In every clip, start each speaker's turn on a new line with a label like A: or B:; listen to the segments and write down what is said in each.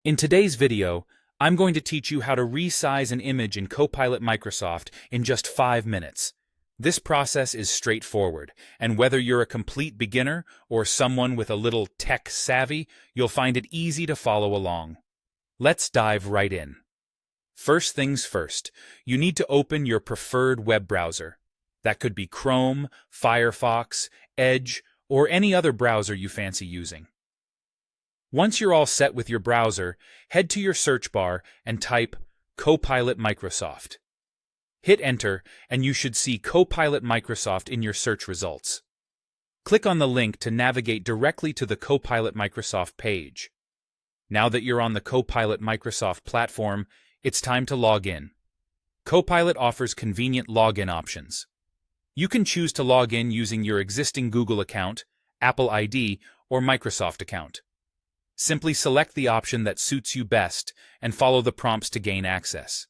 A: In today's video, I'm going to teach you how to resize an image in Copilot Microsoft in just 5 minutes. This process is straightforward, and whether you're a complete beginner or someone with a little tech savvy, you'll find it easy to follow along. Let's dive right in. First things first, you need to open your preferred web browser. That could be Chrome, Firefox, Edge, or any other browser you fancy using. Once you're all set with your browser, head to your search bar and type Copilot Microsoft. Hit Enter, and you should see Copilot Microsoft in your search results. Click on the link to navigate directly to the Copilot Microsoft page. Now that you're on the Copilot Microsoft platform, it's time to log in. Copilot offers convenient login options. You can choose to log in using your existing Google account, Apple ID, or Microsoft account. Simply select the option that suits you best and follow the prompts to gain access.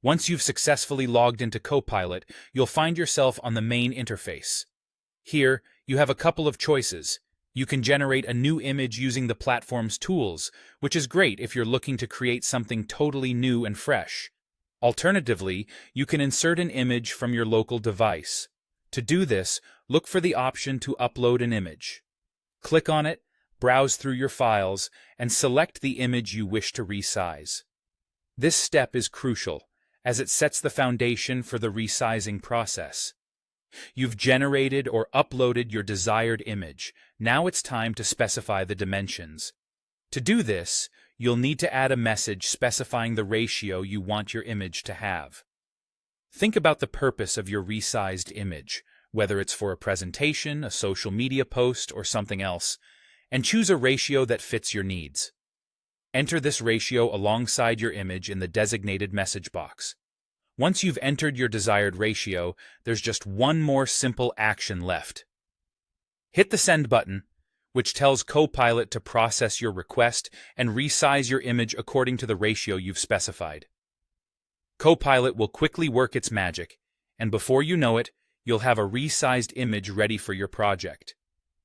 A: Once you've successfully logged into Copilot, you'll find yourself on the main interface. Here, you have a couple of choices. You can generate a new image using the platform's tools, which is great if you're looking to create something totally new and fresh. Alternatively, you can insert an image from your local device. To do this, look for the option to upload an image. Click on it, browse through your files, and select the image you wish to resize. This step is crucial, as it sets the foundation for the resizing process. You've generated or uploaded your desired image. Now it's time to specify the dimensions. To do this, you'll need to add a message specifying the ratio you want your image to have. Think about the purpose of your resized image, whether it's for a presentation, a social media post, or something else, and choose a ratio that fits your needs. Enter this ratio alongside your image in the designated message box. Once you've entered your desired ratio, there's just one more simple action left. Hit the Send button, which tells Copilot to process your request and resize your image according to the ratio you've specified. Copilot will quickly work its magic, and before you know it, you'll have a resized image ready for your project.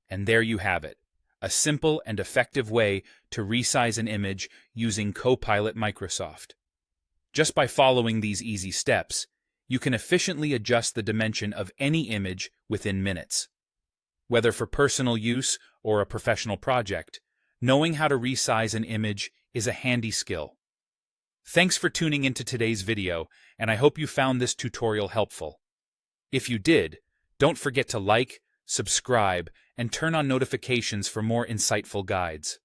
A: And there you have it. A simple and effective way to resize an image using Copilot Microsoft. Just by following these easy steps, you can efficiently adjust the dimension of any image within minutes. Whether for personal use or a professional project, knowing how to resize an image is a handy skill. Thanks for tuning into today's video, and I hope you found this tutorial helpful. If you did, don't forget to like, subscribe, and turn on notifications for more insightful guides.